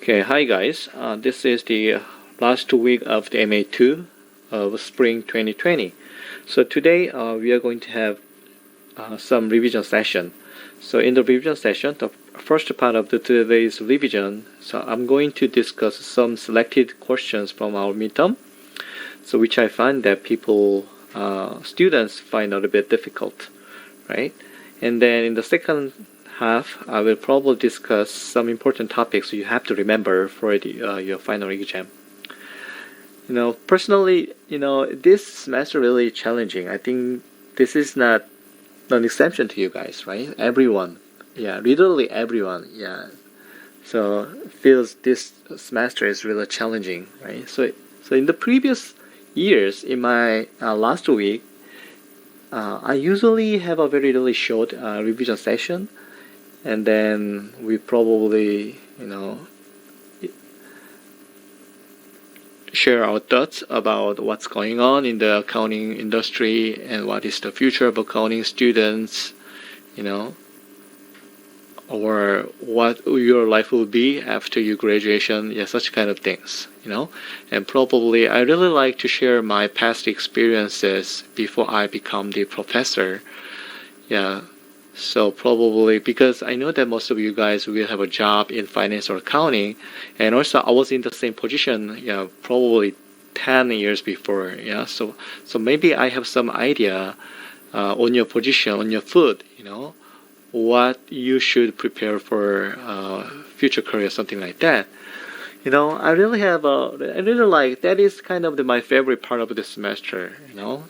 Okay, hi guys. This is the last week of the MA2 of spring 2020. So today we are going to have some revision session. So in the revision session, the first part of today's revision, so I'm going to discuss some selected questions from our midterm, so which I find that students find a little bit difficult, right? And then in the second half, I will probably discuss some important topics you have to remember for your final exam. Personally, this semester really challenging. I think this is not an exception to you guys, right? Everyone, yeah, literally everyone, yeah. So feels this semester is really challenging, right? So in the previous years, in my last week, I usually have a very really short revision session, and then we probably share our thoughts about what's going on in the accounting industry and what is the future of accounting students, or what your life will be after your graduation, yeah, such kind of things, and probably I really like to share my past experiences before I become the professor, yeah. So probably because I know that most of you guys will have a job in finance or accounting, and also I was in the same position, probably 10 years before, yeah. So maybe I have some idea on your position, on your foot, what you should prepare for future career, something like that. I really like that is kind of my favorite part of the semester,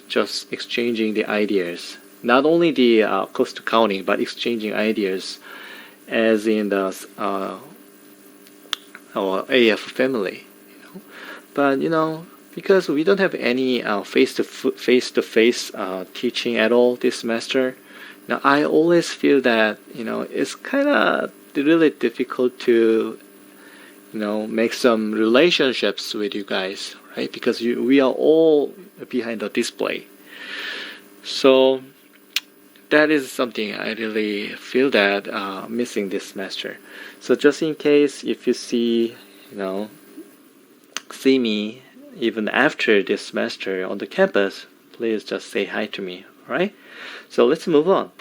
just exchanging the ideas. Not only the cost accounting, but exchanging ideas as in the our AF family. But because we don't have any face-to-face teaching at all this semester, I always feel that it's kind of really difficult to make some relationships with you guys, right? Because we are all behind the display. So that is something I really feel that missing this semester. So just in case if you see me even after this semester on the campus, please just say hi to me, alright? So let's move on.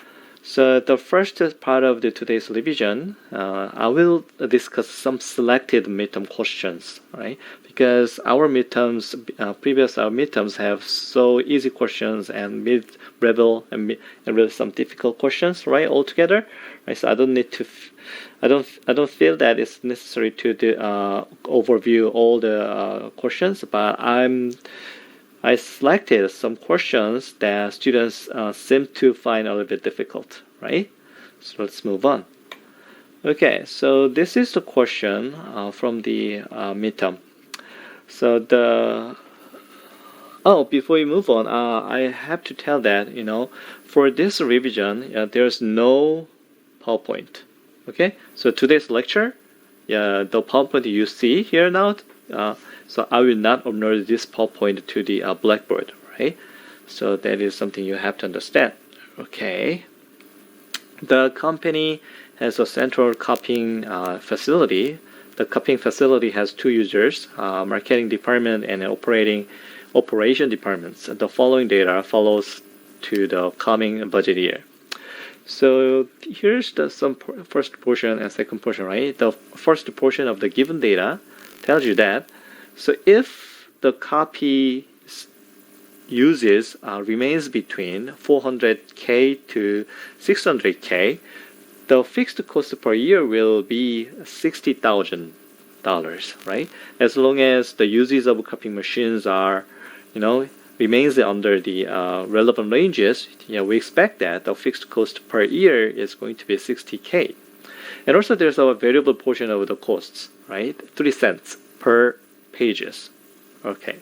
So the first part of today's revision, I will discuss some selected midterm questions, right? Because our midterms, our midterms have so easy questions and mid-level and really some difficult questions, right? All together, right? So I don't need to, I don't feel that it's necessary to overview all the questions, but I selected some questions that students seem to find a little bit difficult, right? So let's move on. Okay, so this is the question from the midterm. So before we move on, I have to tell that, for this revision, there's no PowerPoint. Okay, so today's lecture, the PowerPoint you see here now, so I will not upload this PowerPoint to the Blackboard, right? So that is something you have to understand. Okay. The company has a central copying facility. The copying facility has two users, marketing department and operation departments. The following data follows to the coming budget year. So here's some first portion and second portion, right? The first portion of the given data tells you that. So if the copy uses remains between 400K to 600K, the fixed cost per year will be $60,000, right? As long as the uses of copying machines are, remains under the relevant ranges, we expect that the fixed cost per year is going to be 60K. And also there's a variable portion of the costs, right? 3 cents per pages. Okay.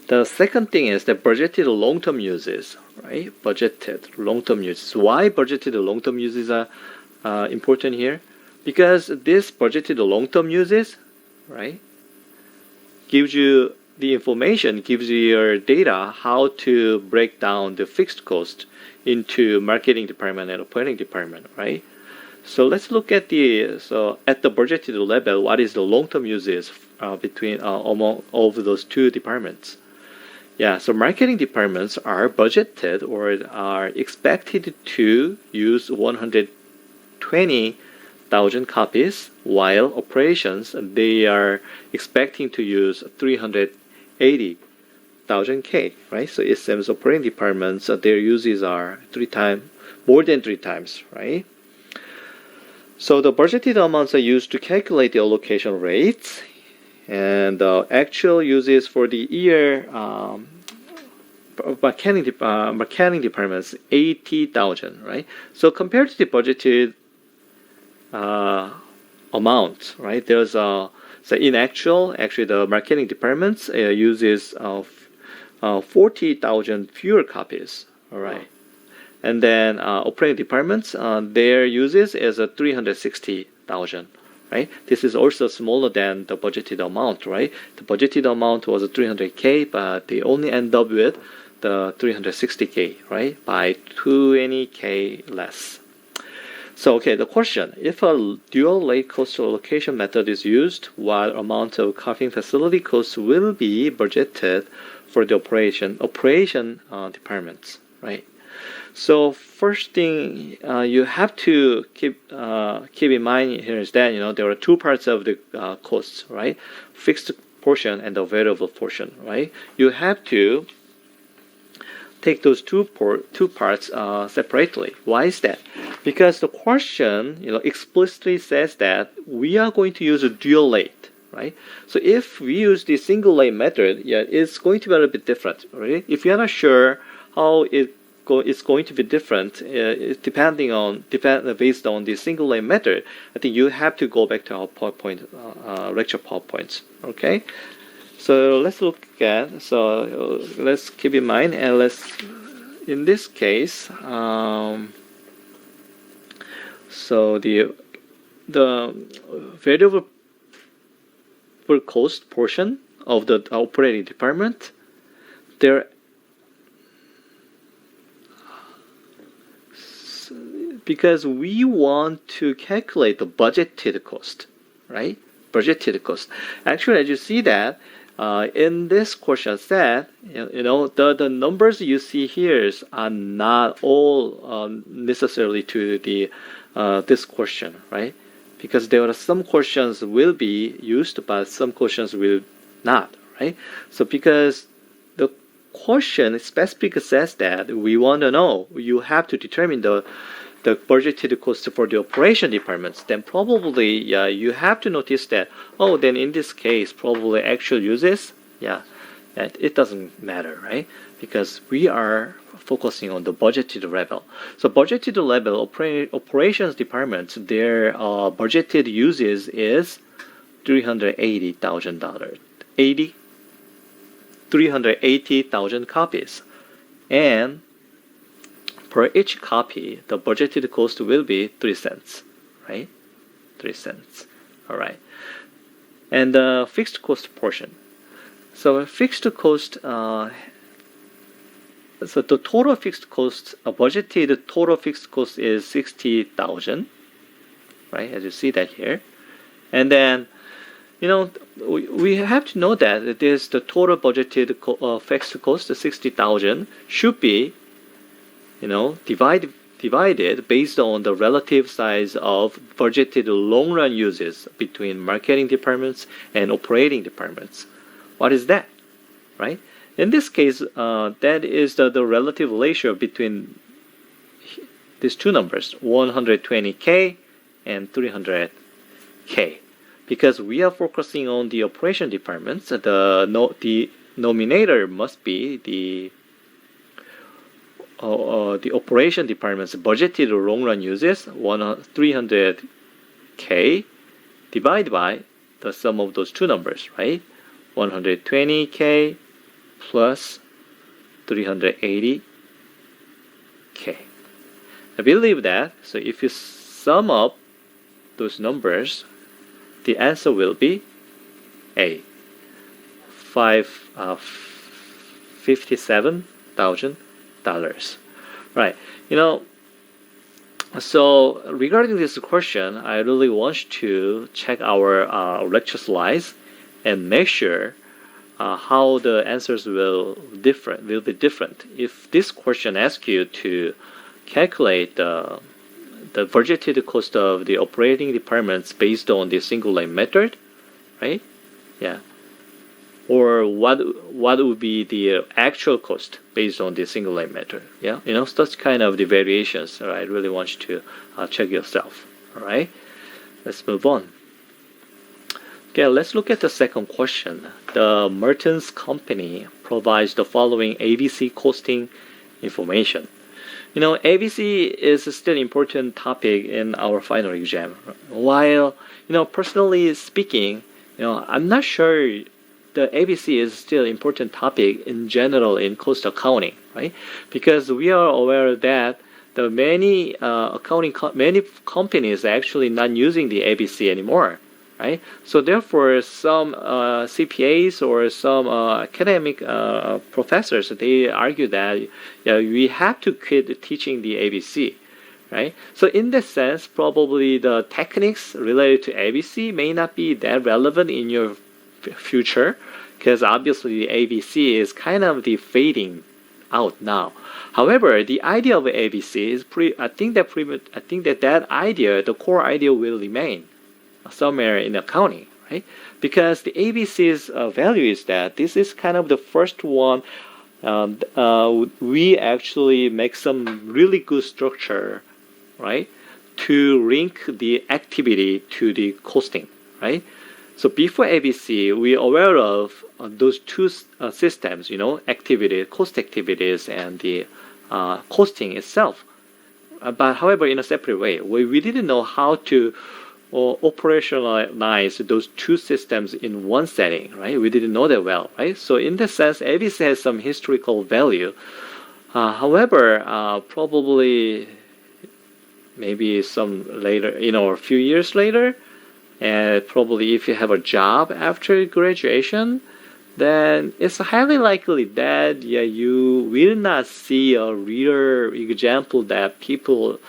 The second thing is the budgeted long-term uses, right? Budgeted long-term uses. Why budgeted long-term uses are important here? Because this budgeted long-term uses, right, gives you the information, gives you your data how to break down the fixed cost into marketing department and operating department, right? So let's look at the budgeted level. What is the long-term uses between among of those two departments? Yeah, so marketing departments are budgeted or are expected to use 120,000 copies, while operations they are expecting to use 380,000 K, right? So it seems operating departments their uses are more than three times, right? So the budgeted amounts are used to calculate the allocation rates, and the actual uses for the year marketing departments 80,000, right? So compared to the budgeted amount, right? There's so in actually the marketing departments uses 40,000 fewer copies, all right. And then operating departments, their uses is 360,000, right? This is also smaller than the budgeted amount, right? The budgeted amount was 300K, but they only end up with the 360K, right? By 20K less. So, okay, the question, if a dual late cost allocation method is used, what amount of copying facility costs will be budgeted for the operation departments, right? So first thing you have to keep in mind here is that there are two parts of the costs, right? Fixed portion and the variable portion, right? You have to take those two parts separately. Why is that? Because the question explicitly says that we are going to use a dual late, right? So if we use the single late method, yeah, it's going to be a little bit different, right? If you're not sure how it's going to be different based on the single lane method, I think you have to go back to our PowerPoint lecture PowerPoints. Okay, so let's keep in mind, and in this case, so the variable cost portion of the operating department, there. Because we want to calculate the budgeted cost, right? Budgeted cost. Actually, as you see that in this question set, the numbers you see here are not all necessarily to the this question, right? Because there are some questions will be used, but some questions will not, right? So because the question specifically says that we want to know, you have to determine the budgeted cost for the operation departments, then probably you have to notice that, then in this case, probably actual uses, it doesn't matter, right? Because we are focusing on the budgeted level. So budgeted level operations departments, their budgeted uses is $380,000, 380,000 copies, and per each copy, the budgeted cost will be 3 cents, right? 3 cents. All right. And the fixed cost portion. So fixed cost, so the total fixed cost, budgeted total fixed cost is 60,000, right? As you see that here. And then, we have to know that this the total budgeted fixed cost, 60,000, should be divided based on the relative size of budgeted long-run uses between marketing departments and operating departments. What is that, right? In this case, that is the relative ratio between these two numbers, 120K and 300K. Because we are focusing on the operation departments, the nominator must be the operation department's budgeted long-run uses, 300K, divided by the sum of those two numbers, right? 120K plus 380K. I believe that, so if you sum up those numbers, the answer will be A, $57,000. Right. So regarding this question, I really want you to check our lecture slides and make sure how the answers will be different. If this question asks you to calculate the budgeted cost of the operating departments based on the single line method, right? Yeah. Or what would be the actual cost based on the single line method? Yeah, such kind of the variations. All right, I really want you to check yourself. All right, let's move on. Okay, let's look at the second question. The Mertens company provides the following ABC costing information. ABC is still an important topic in our final exam. While, personally speaking, I'm not sure the ABC is still an important topic in general in cost accounting, right? Because we are aware that the many many companies are actually not using the ABC anymore, right? So therefore, some CPAs or some academic professors, they argue that we have to quit teaching the ABC, right? So in that sense, probably the techniques related to ABC may not be that relevant in your future, because obviously the ABC is kind of the fading out now. However, the idea of ABC is I think that idea, the core idea, will remain somewhere in accounting, right? Because the ABC's value is that this is kind of the first one. We actually make some really good structure, right, to link the activity to the costing, right? So before ABC, we are aware of those two systems, cost activities and the costing itself. But however, in a separate way, we didn't know how to operationalize those two systems in one setting, right? We didn't know that well, right? So in that sense, ABC has some historical value. However, probably maybe some later, a few years later, and probably if you have a job after graduation, then it's highly likely that you will not see a real example that people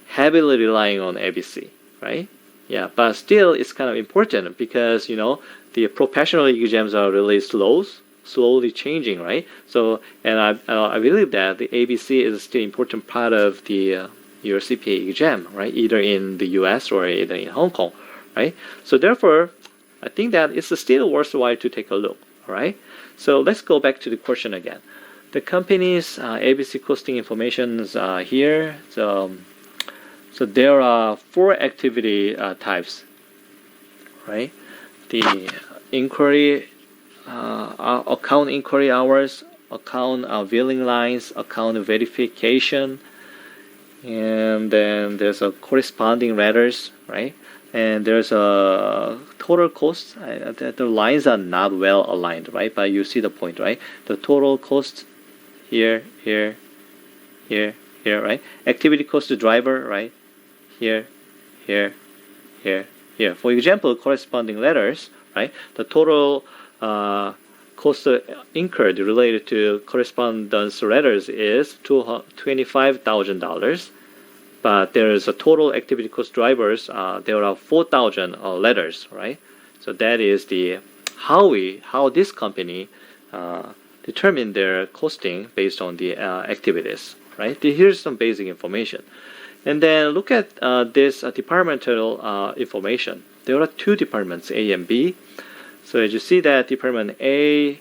heavily relying on ABC, right? Yeah, but still it's kind of important because the professional exams are really slowly changing, right? So, and I believe that the ABC is still an important part of the your CPA exam, right? Either in the U.S. or either in Hong Kong, right? So therefore, I think that it's still worthwhile to take a look, all right? So let's go back to the question again. The company's ABC costing information is here. So there are 4 activity types, right? The inquiry, account inquiry hours, account billing lines, account verification, and then there's a corresponding letters, right? And there's a total cost. The lines are not well aligned, right? But you see the point, right? The total cost here, right? Activity cost to driver, right? Here. For example, corresponding letters, right? The total cost incurred related to correspondence letters is $25,000. But there is a total activity cost drivers. There are 4,000 letters, right? So that is how this company determine their costing based on the activities, right? Here's some basic information. And then look at this departmental information. There are 2 departments, A and B. So as you see that Department A,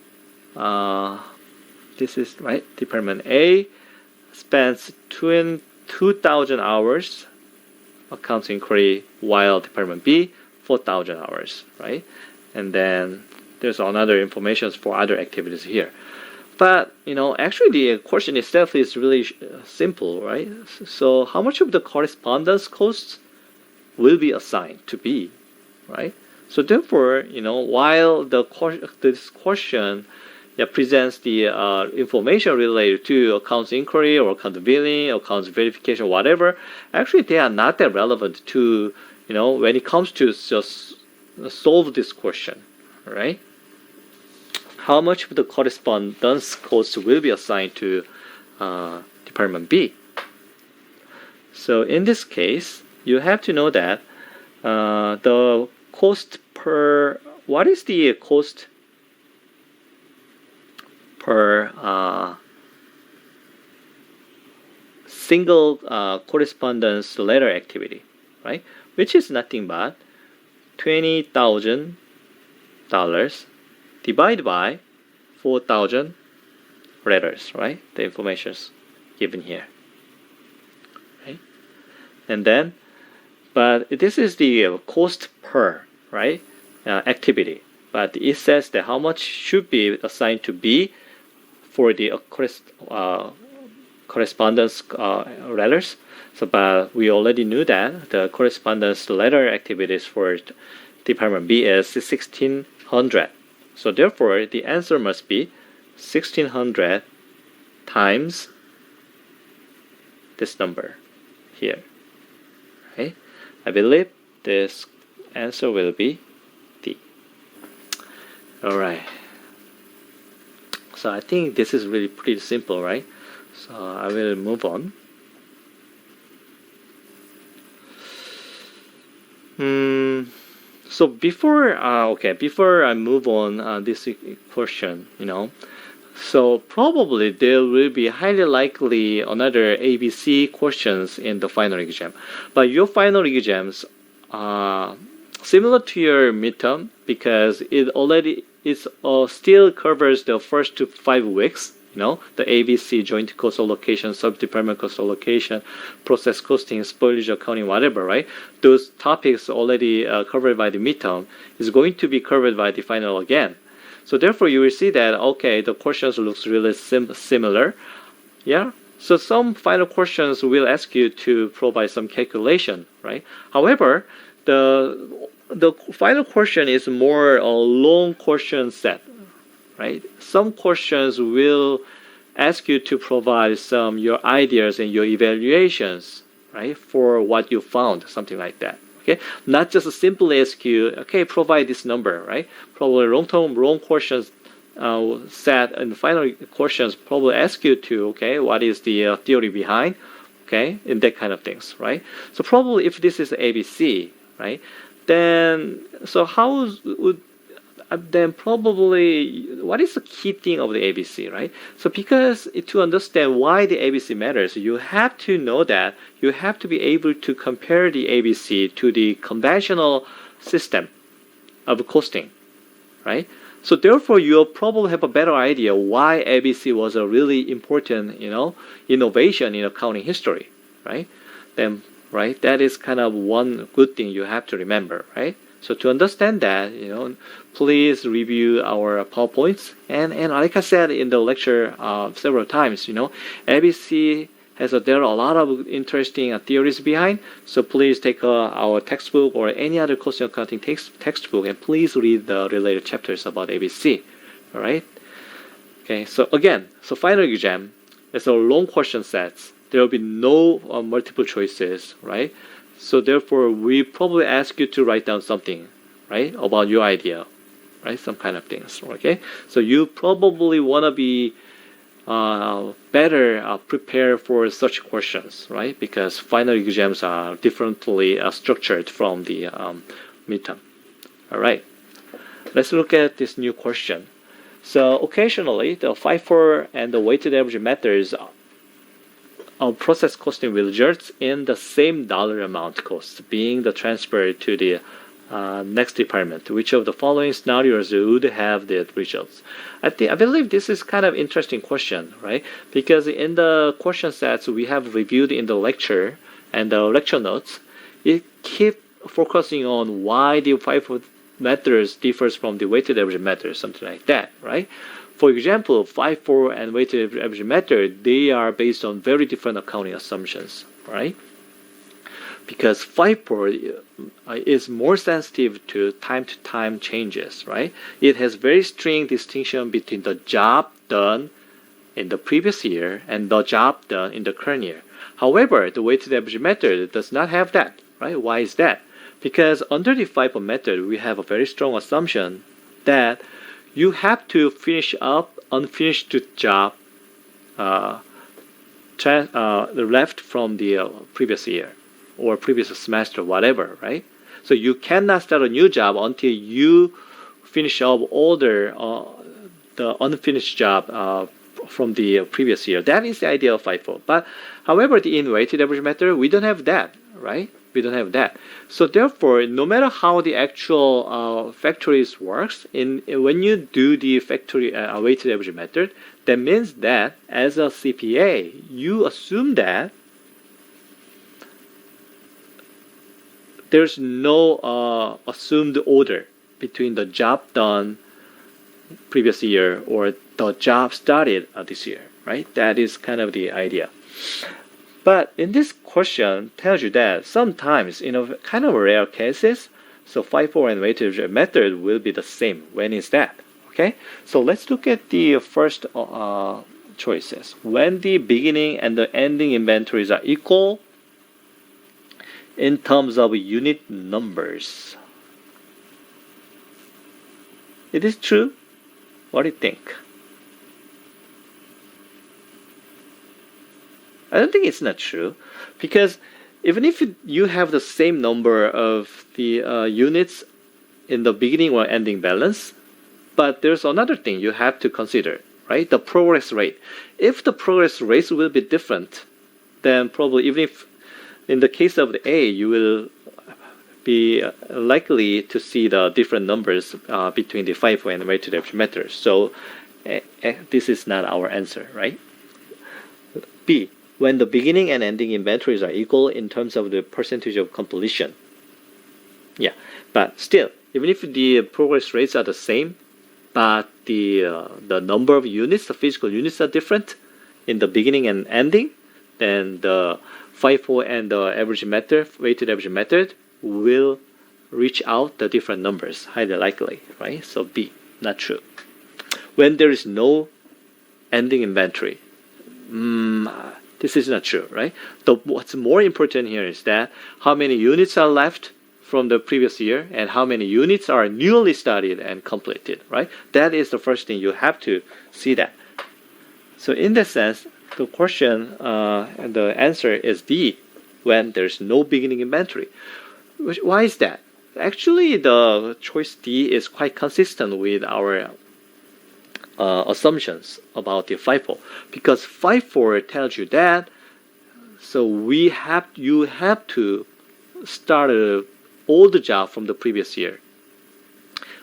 this is right. Department A spends 2,000 hours accounts inquiry, while Department B 4,000 hours, right? And then there's another information for other activities here. But, actually the question itself is really simple, right? So how much of the correspondence costs will be assigned to B, right? So therefore, while this question presents the information related to accounts inquiry or account billing, accounts verification, whatever, actually they are not that relevant to, when it comes to just solve this question, right? How much of the correspondence cost will be assigned to Department B? So in this case, you have to know that the cost per, what is the cost per single correspondence letter activity, right? Which is nothing but $20,000 divided by 4,000 letters, right? The information is given here, right? And then, but this is the cost per, right, activity. But it says that how much should be assigned to B for the correspondence letters. So, but we already knew that the correspondence letter activities for Department B is 1,600. So therefore, the answer must be 1,600 times this number here. Right? I believe this answer will be D. All right. So I think this is really pretty simple, right? So I will move on. So before I move on this question, so probably there will be highly likely another ABC questions in the final exam, but your final exams are similar to your midterm because it already still covers the first 5 weeks. The ABC, joint cost allocation, sub-department cost allocation, process costing, spoilage accounting, whatever, right? Those topics already covered by the midterm is going to be covered by the final again. So therefore, you will see that, okay, the questions looks really similar. Yeah? So some final questions will ask you to provide some calculation, right? However, the final question is more a long question set, right? Some questions will ask you to provide some your ideas and your evaluations, right, for what you found, something like that. Okay, not just simply ask you, okay, provide this number, right? Probably long questions set and the final questions probably ask you to, okay, what is the theory behind, okay, and that kind of things, right? So probably if this is ABC, right, then so how would then probably what is the key thing of the ABC, right? So because to understand why the ABC matters, you have to know that you have to be able to compare the ABC to the conventional system of costing, right? So therefore, you'll probably have a better idea why ABC was a really important, innovation in accounting history, right? Then, right, that is kind of one good thing you have to remember, right? So to understand that, please review our PowerPoints. And like I said in the lecture several times, ABC there are a lot of interesting theories behind. So please take our textbook or any other costing accounting textbook and please read the related chapters about ABC. All right. Okay. So again, final exam is a long question sets. There will be no multiple choices, right? So therefore, we probably ask you to write down something, right, about your idea, right, some kind of things, okay? So you probably want to be better prepared for such questions, right? Because final exams are differently structured from the midterm. All right, let's look at this new question. So occasionally, the FIFO and the weighted average methods of process costing will result in the same dollar amount cost being the transfer to the next department. Which of the following scenarios would have the results? I believe this is kind of interesting question, right? Because in the question sets we have reviewed in the lecture and the lecture notes, it keep focusing on why the FIFO methods differs from the weighted average method, something like that, right? For example, FIFO and weighted average method, they are based on very different accounting assumptions, right? Because FIFO is more sensitive to time-to-time changes, right? It has very strict distinction between the job done in the previous year and the job done in the current year. However, the weighted average method does not have that, right? Why is that? Because under the FIFO method, we have a very strong assumption that you have to finish up unfinished job left from the previous year or previous semester, whatever, right? So you cannot start a new job until you finish up all the unfinished job from the previous year. That is the idea of FIFO. But however, in weighted average method, we don't have that, right? We don't have that. So therefore, no matter how the actual factories works, when you do the factory weighted average method, that means that as a CPA, you assume that there's no assumed order between the job done previous year or the job started this year, right? That is kind of the idea. But in this question tells you that sometimes in a kind of rare cases, so FIFO and weighted method will be the same. When is that? Okay, so let's look at the first choices. When the beginning and the ending inventories are equal in terms of unit numbers. It is true. What do you think? I don't think it's not true, because even if you have the same number of the units in the beginning or ending balance, but there's another thing you have to consider, right? The progress rate. If the progress rates will be different, then probably even if in the case of the A, you will be likely to see the different numbers between the FIFO and weighted average methods. So this is not our answer, right? B, when the beginning and ending inventories are equal in terms of the percentage of completion. Yeah, but still, even if the progress rates are the same, but the number of units, the physical units are different in the beginning and ending, then the FIFO and the average method, weighted average method, will reach out the different numbers, highly likely, right? So B, not true. When there is no ending inventory, this is not true, right? What's more important here is that how many units are left from the previous year and how many units are newly started and completed, right? That is the first thing you have to see that. So in that sense, the question and the answer is D, when there's no beginning inventory. Why is that? Actually, the choice D is quite consistent with our assumptions about the FIFO, because FIFO tells you that so you have to start an old job from the previous year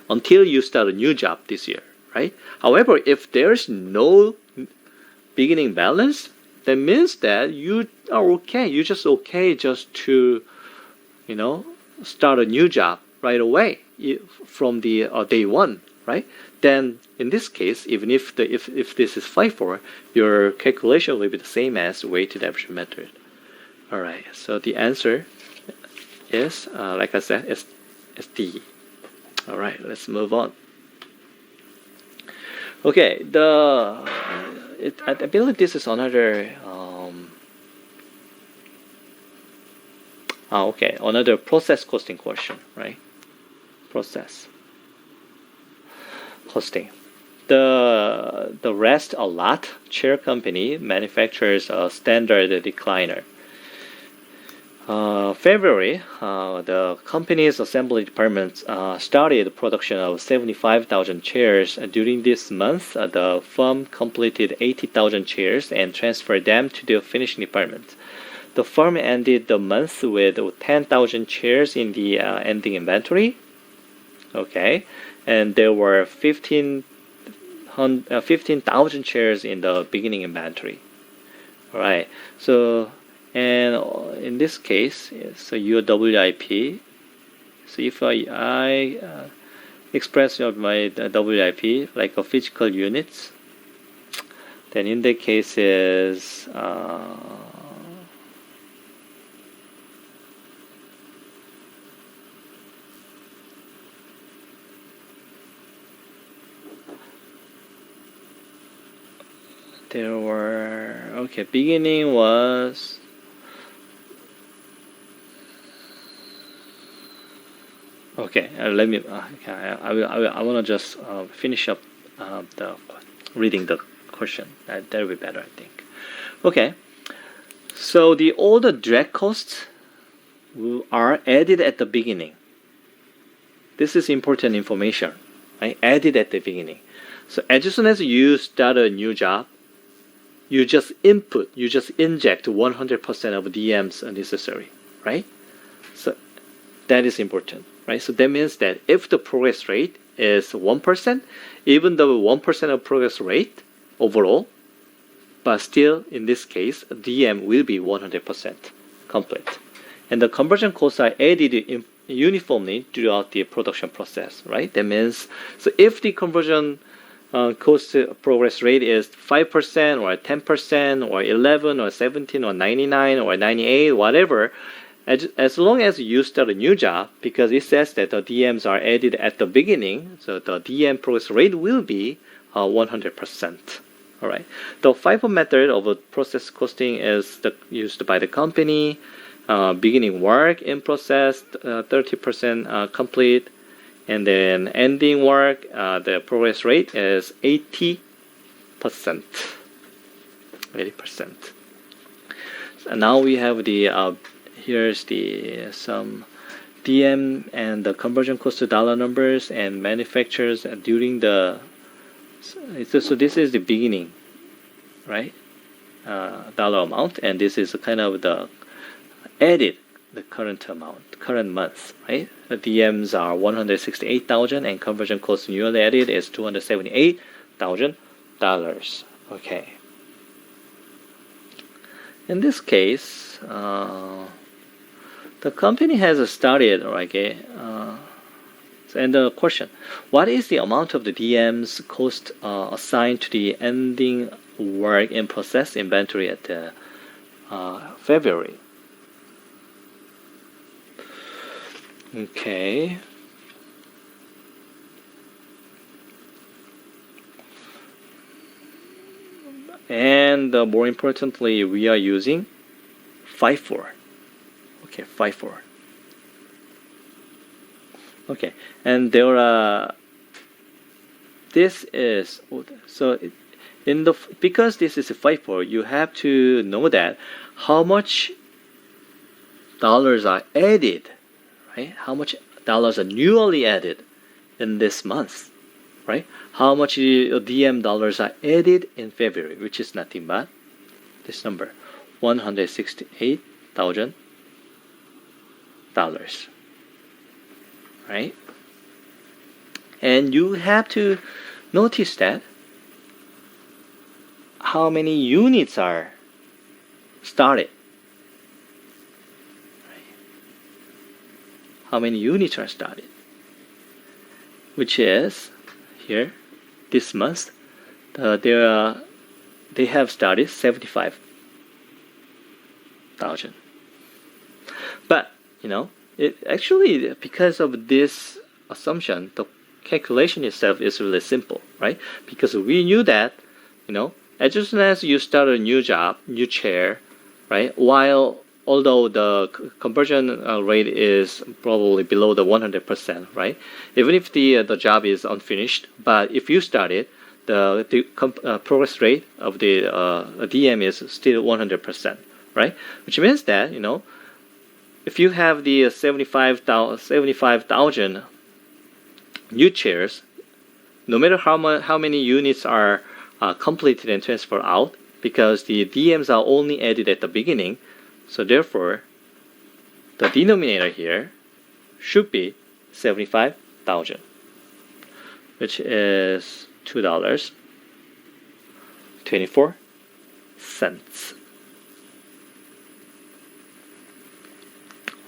until you start a new job this year, right? However, if there's no beginning balance, that means that you are okay. You're just okay just to, start a new job right away from the day one, right? Then in this case, even if this is FIFO, your calculation will be the same as weighted average method. All right. So the answer is, like I said, is D. All right. Let's move on. Okay. I believe this is another. Okay. Another process costing question, right? Process costing. The Rest A Lot chair company manufactures a standard recliner. February, the company's assembly department started production of 75,000 chairs. During this month, the firm completed 80,000 chairs and transferred them to the finishing department. The firm ended the month with 10,000 chairs in the ending inventory. Okay, and there were 15,000 chairs in the beginning inventory. All right, so and in this case, so your WIP. So if I express my WIP like a physical units, then in the cases. There were beginning was let me I want to just finish up the reading the question. That'll be better, I think. Okay, So all the direct costs are added at the beginning. This is important information, right? Added at the beginning. So as soon as you start a new job, you just inject 100% of DMs necessary, right? So that is important, right? So that means that if the progress rate is 1%, even though 1% of progress rate overall, but still in this case, DM will be 100% complete. And the conversion costs are added uniformly throughout the production process, right? That means, so if the conversion cost progress rate is 5% or 10% or 11 or 17 or 99 or 98, whatever, as long as you start a new job, because it says that the DMs are added at the beginning, so the DM progress rate will be 100%. All right. The FIFO method of process costing is used by the company. Beginning work in process, 30% complete. And then ending work, the progress rate is 80%. 80%. So now we have here's some DM and the conversion cost to dollar numbers and manufacturers during the. So this is the beginning, right? Dollar amount, and this is kind of the added the current amount, current month, right? The DMs are 168,000 and conversion cost newly added is $278,000. Okay. In this case, the company has started, okay. And the question, what is the amount of the DMs cost assigned to the ending work in process inventory at February? Okay. And more importantly, we are using FIFO. Okay, FIFO. Okay, and there are. This is so because this is a FIFO, you have to know that how much dollars are added, right? How much dollars are newly added in this month, right? How much DM dollars are added in February, which is nothing but this number, $168,000, right? And you have to notice that how many units are started. How many units are started, which is here this month they have started 75,000. But it actually, because of this assumption, the calculation itself is really simple, right? Because we knew that as soon as you start a new job, new chair, right, although the conversion rate is probably below the 100%, right? Even if the job is unfinished, but if you start it, the progress rate of the DM is still 100%, right? Which means that if you have the 75,000 new chairs, no matter how many units are completed and transferred out, because the DMs are only added at the beginning. So therefore, the denominator here should be 75,000, which is $2.24.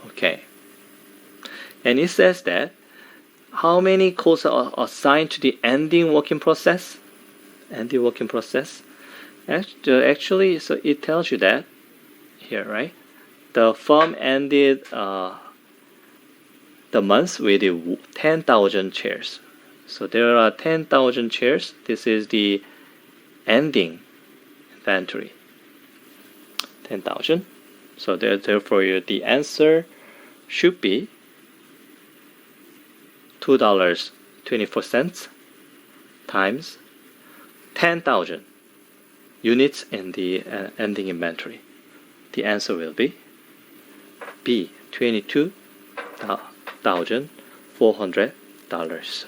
Okay. And it says that how many costs are assigned to the ending working process? Ending working process. Actually, so it tells you that here, right? The firm ended the month with 10,000 chairs. So there are 10,000 chairs. This is the ending inventory. 10,000. So therefore, the answer should be $2.24 times 10,000 units in the ending inventory. The answer will be B, $22,400.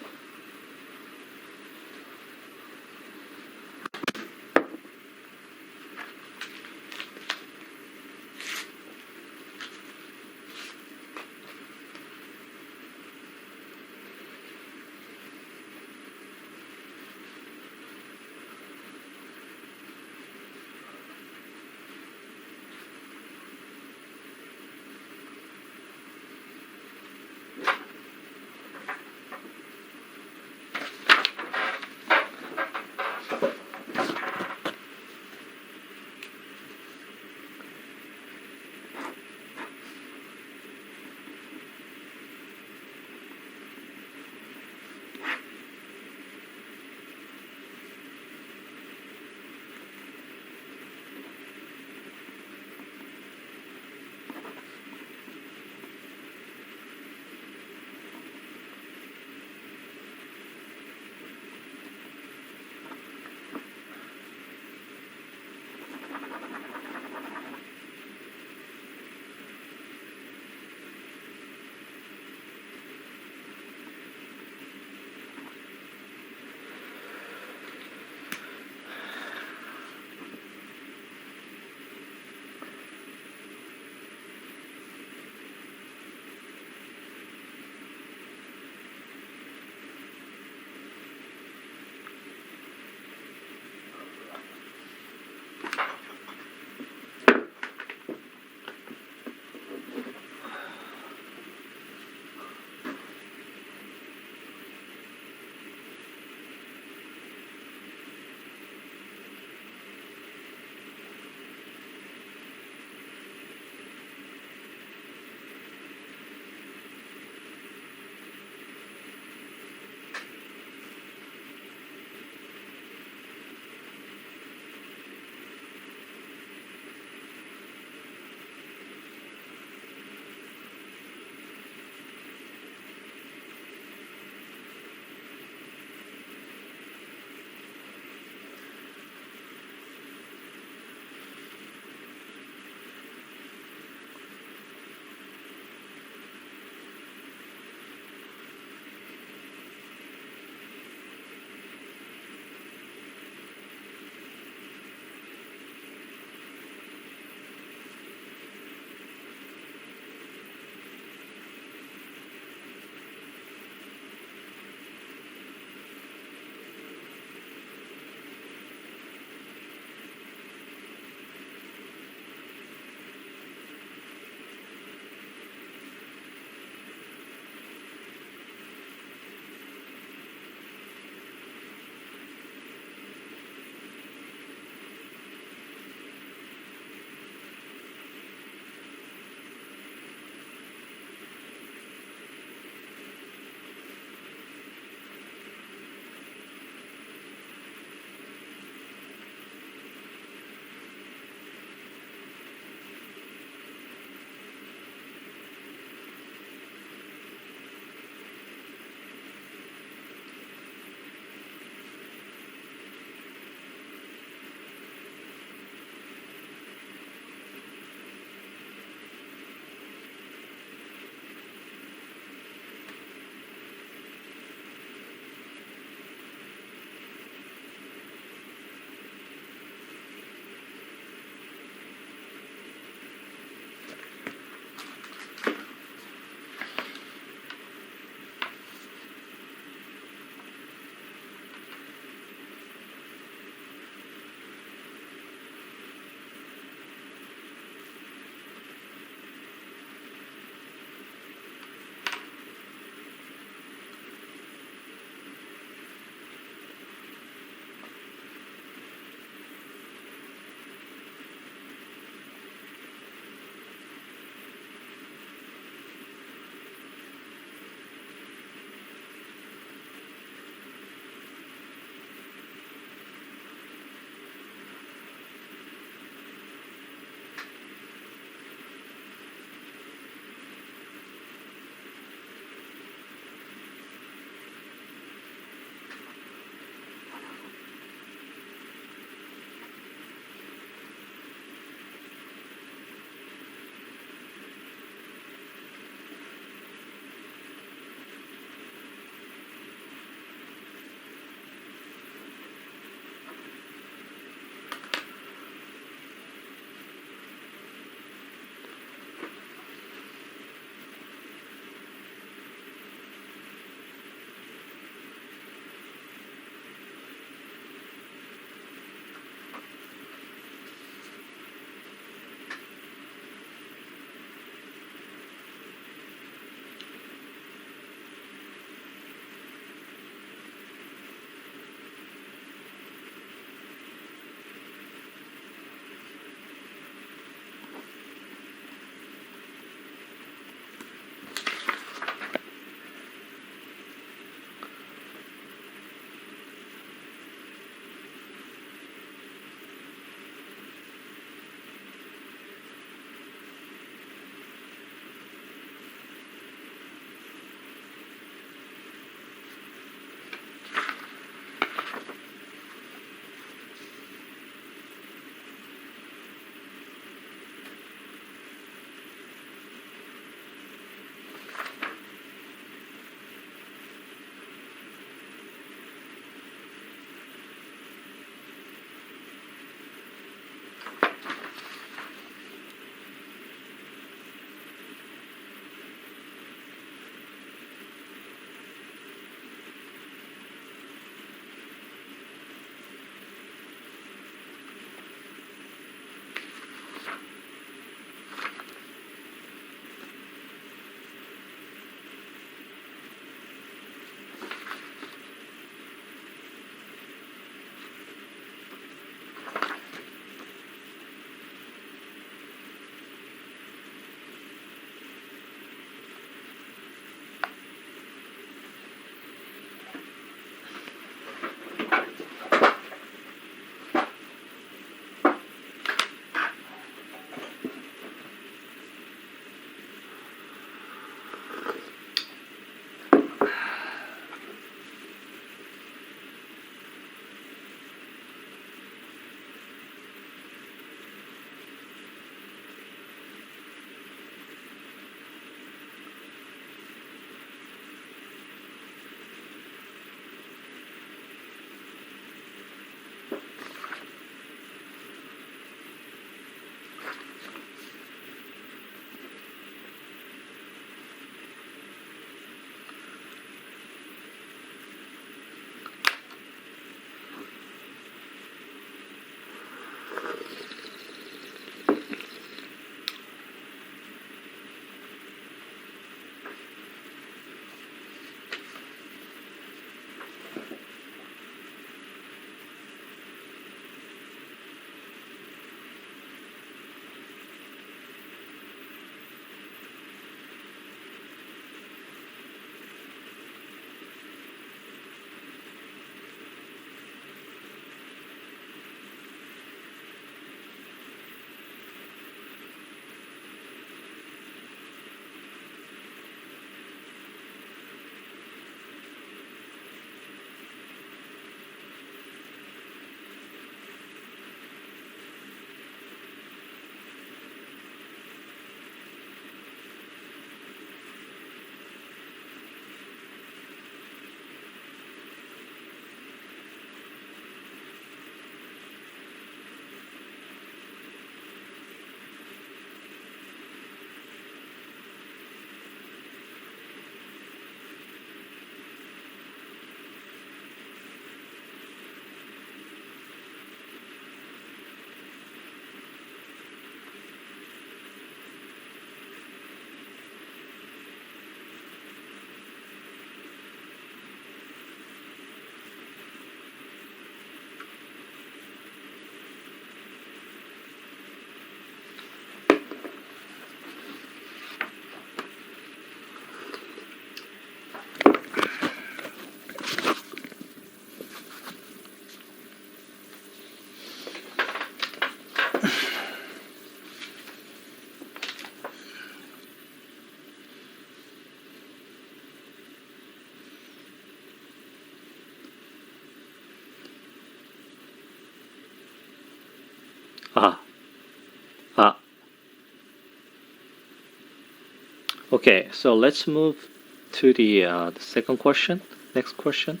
Okay, so let's move to the second question. Next question.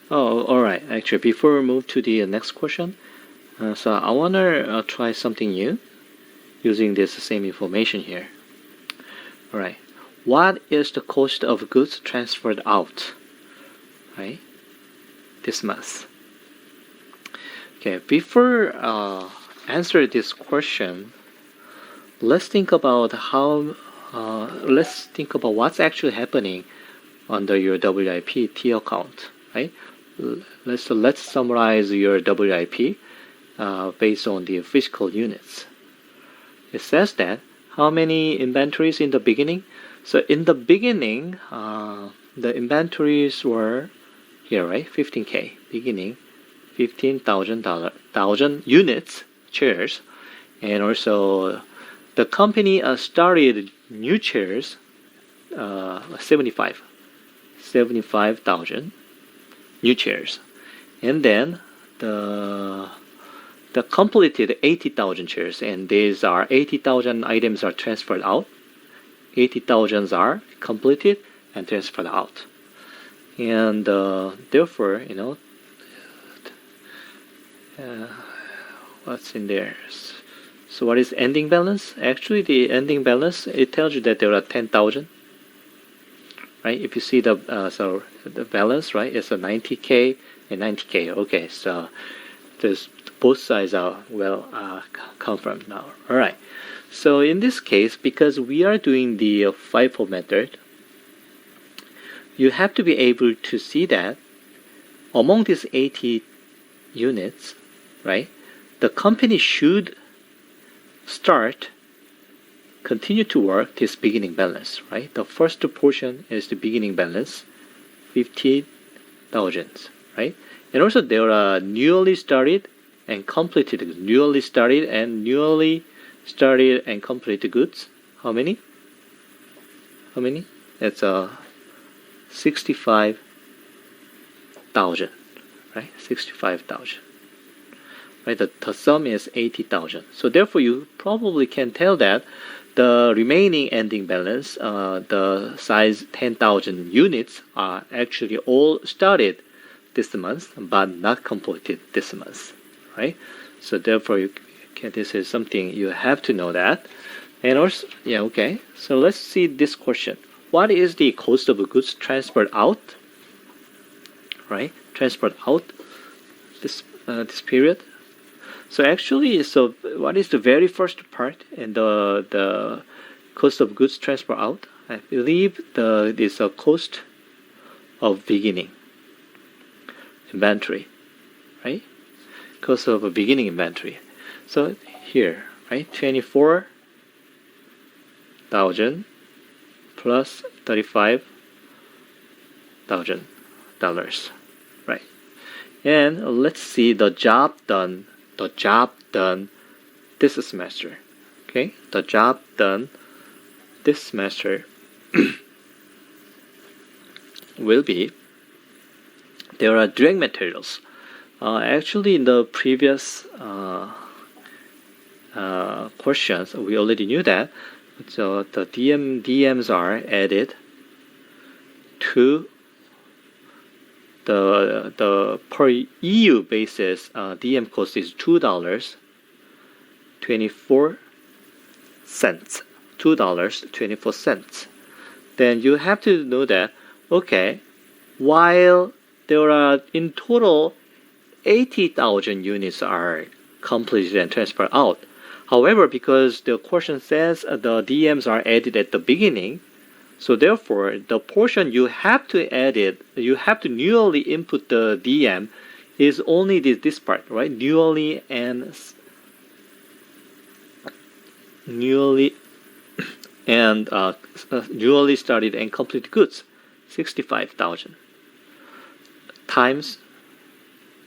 Oh, all right. Actually, before we move to the next question, so I wanna try something new using this same information here. All right. What is the cost of goods transferred out? Right. This month. Okay. Before answer this question, let's think about how. Let's think about what's actually happening under your WIP T account, right? Let's summarize your WIP based on the physical units. It says that how many inventories in the beginning? So in the beginning, the inventories were here, right? 15K beginning, 15,000 units chairs, and also the company started new chairs, 75,000 new chairs, and then the completed 80,000 chairs, and these are 80,000 items are transferred out. 80,000 are completed and transferred out, and therefore, what's in there? So what is ending balance? Actually, the ending balance, it tells you that there are 10,000. Right? If you see the balance, right, it's a 90K and 90K. Okay, so there's both sides are well confirmed now. All right. So in this case, because we are doing the FIFO method, you have to be able to see that among these 80 units, right, the company should continue to work this beginning balance, right? The first portion is the beginning balance, 50,000, right? And also there are newly started and completed goods. How many? It's 65,000, right? 65,000. Right, the sum is 80,000. So therefore, you probably can tell that the remaining ending balance, the size 10,000 units, are actually all started this month, but not completed this month, right? So therefore, this is something you have to know that. And also, yeah, okay. So let's see this question. What is the cost of goods transferred out? Right, transferred out this period. So actually, so what is the very first part in the cost of goods transfer out? I believe this cost of beginning inventory, right? Cost of a beginning inventory. So here, right, 24,000 plus $35,000, right? And let's see the job done this semester. Okay, the job done this semester will be, there are direct materials. Actually, in the previous questions, we already knew that. So the DMs are added to the per EU basis, DM cost is $2.24. $2.24. Then you have to know that, okay, while there are in total 80,000 units are completed and transferred out. However, because the question says the DMs are added at the beginning, so therefore, the portion you have to newly input the DM is only this part, right? Newly started and completed goods, 65,000 times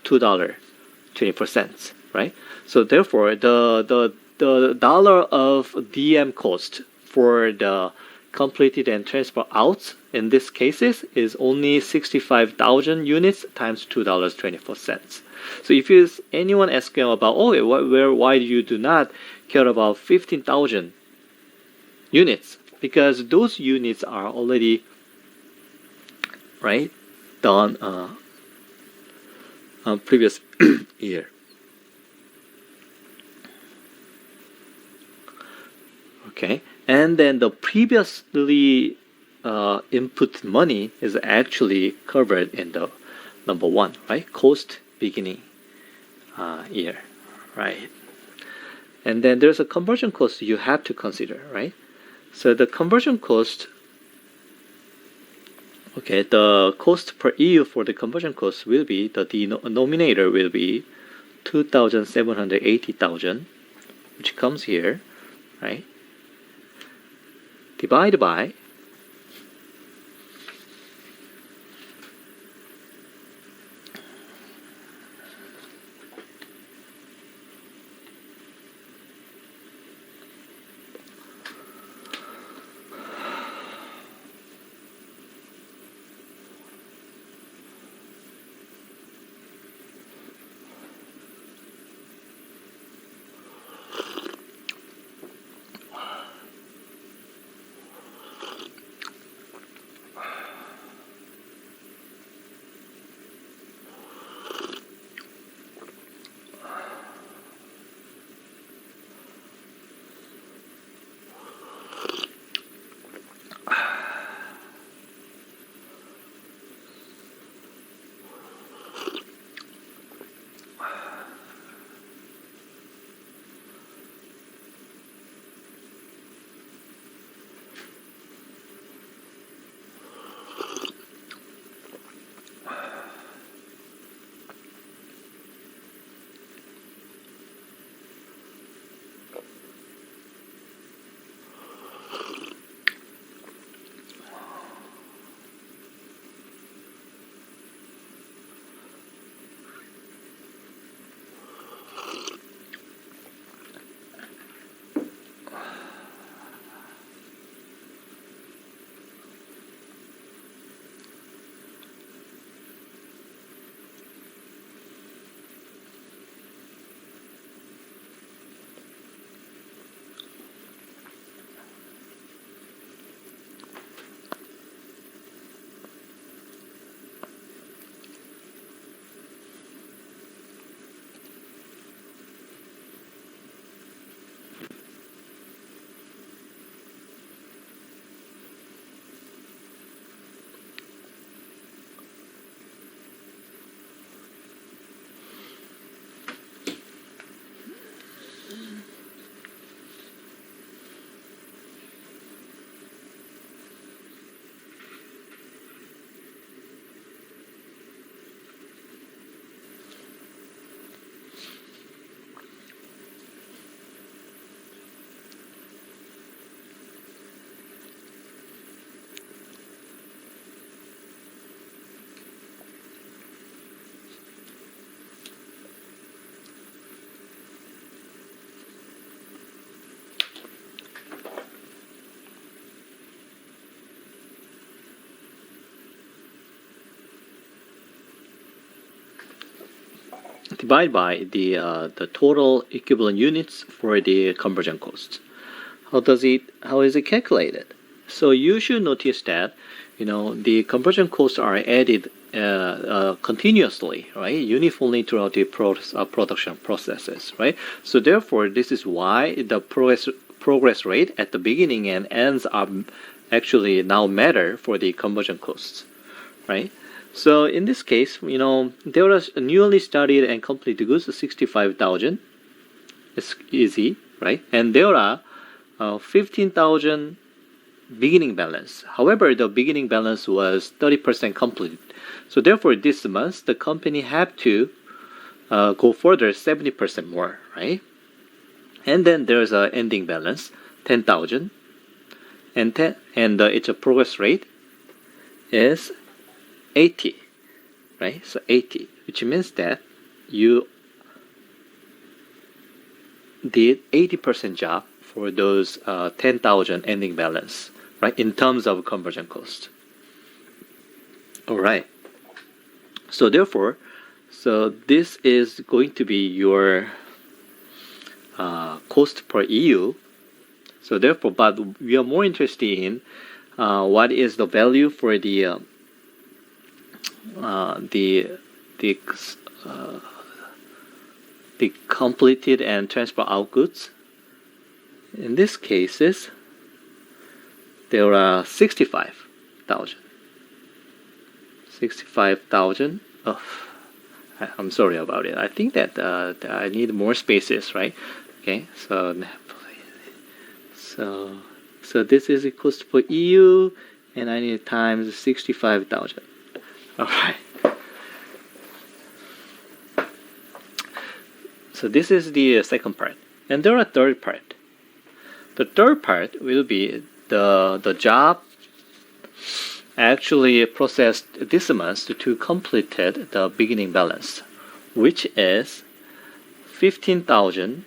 $2.24, right? So therefore, the dollar of DM cost for the completed and transfer out in this cases is only 65,000 units times $2.24. So if anyone asking about, why you do not care about 15,000 units because those units are already right done previous year. Okay, and then the previously input money is actually covered in the number one, right? Cost beginning year, right? And then there's a conversion cost you have to consider, right? So the conversion cost, okay, the cost per EU for the conversion cost will be, the denominator will be 2,780,000, which comes here, right? Divided by divide by the total equivalent units for the conversion cost. How is it calculated? So you should notice that the conversion costs are added continuously, right, uniformly throughout the production processes, right? So therefore, this is why the progress rate at the beginning and ends are actually now matter for the conversion costs, right? So in this case, there was a newly studied and completed goods 65,000. It's easy, right? And there are 15,000 beginning balance. However, the beginning balance was 30% complete. So therefore, this month the company have to go further 70% more, right? And then there's a ending balance 10,000, and its progress rate is 80, right? So 80, which means that you did 80% job for those 10,000 ending balance, right? In terms of conversion cost. All right. So therefore, this is going to be your cost per EU. So therefore, but we are more interested in what is the value for the completed and transfer out goods. In this cases, there are 65,000. 65,000. Oh, I'm sorry about it. I think that I need more spaces, right? Okay, so this is equals to for EU, and I need times 65,000. All right. So this is the second part, and there are third part. The third part will be the job actually processed this month to completed the beginning balance, which is 15,000,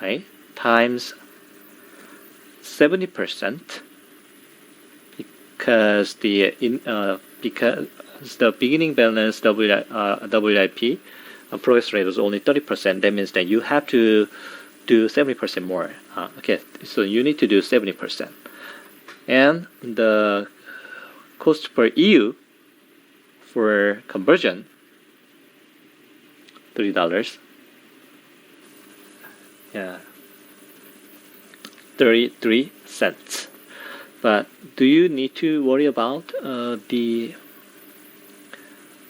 right, times 70%, because the beginning balance WIP progress rate was only 30%. That means that you have to do 70% more. Okay, so you need to do 70%, and the cost per EU for conversion, $3. Yeah, 33 cents. But do you need to worry about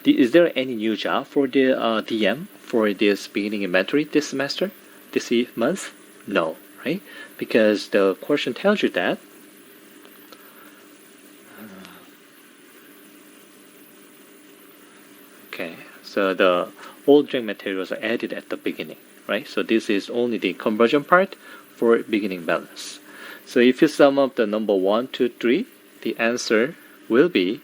is there any new job for the DM for this beginning inventory this semester, this month? No, right? Because the question tells you that okay, so the old drawing materials are added at the beginning, right? So this is only the conversion part for beginning balance. So if you sum up the number 1, 2, 3, the answer will be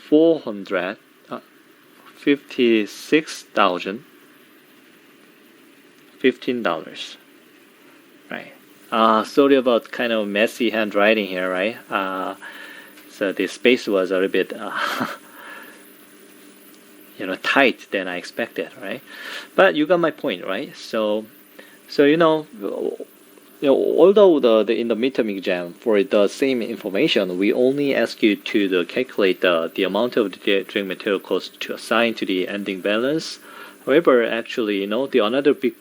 456,015, right? Sorry about kind of messy handwriting here, right? So the space was a little bit tight than I expected, right? But you got my point, right? So although in the midterm exam for the same information, we only ask you to calculate the amount of the drawing material cost to assign to the ending balance. However, actually, the another big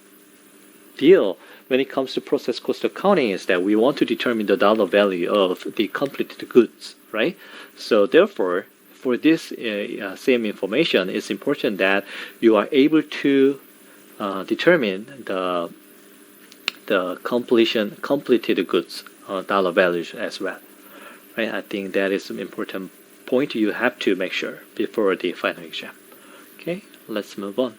deal when it comes to process cost accounting is that we want to determine the dollar value of the completed goods, right? So therefore, for this same information, it's important that you are able to determine the completed goods dollar values as well, right? I think that is an important point you have to make sure before the final exam. Okay, let's move on.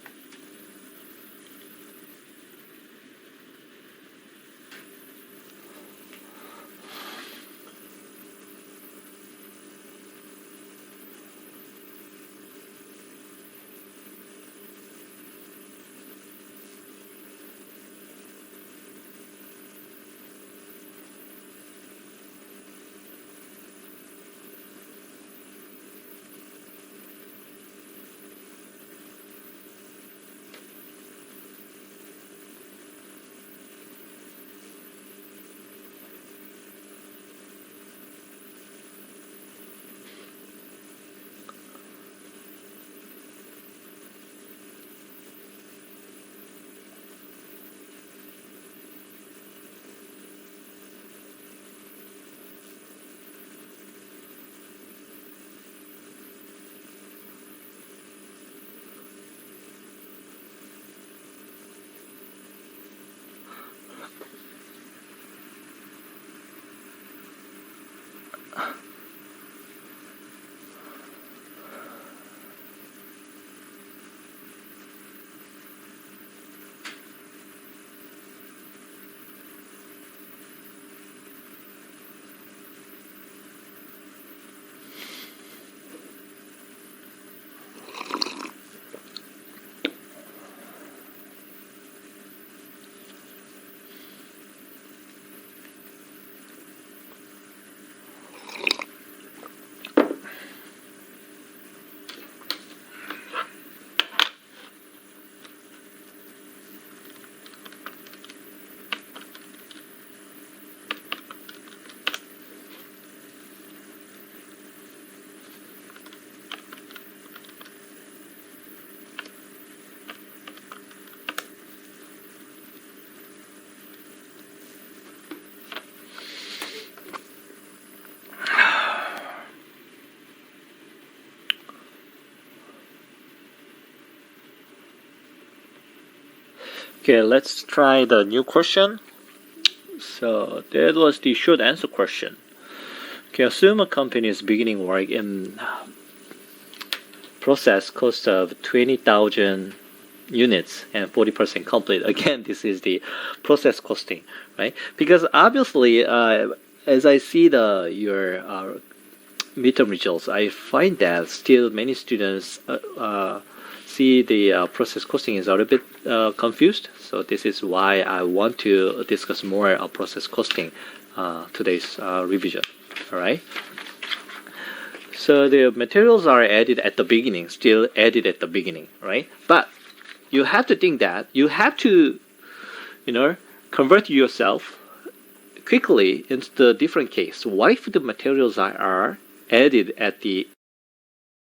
Okay, let's try the new question. So that was the short answer question. Okay, assume a company is beginning work in process cost of 20,000 units and 40% complete. Again, this is the process costing, right? Because obviously, as I see your midterm results, I find that still many students see the process costing is a little bit confused. So this is why I want to discuss more process costing today's revision. All right. So the materials are added at the beginning, still added at the beginning, right? But you have to think that you have to, convert yourself quickly into the different case. What if the materials are added at the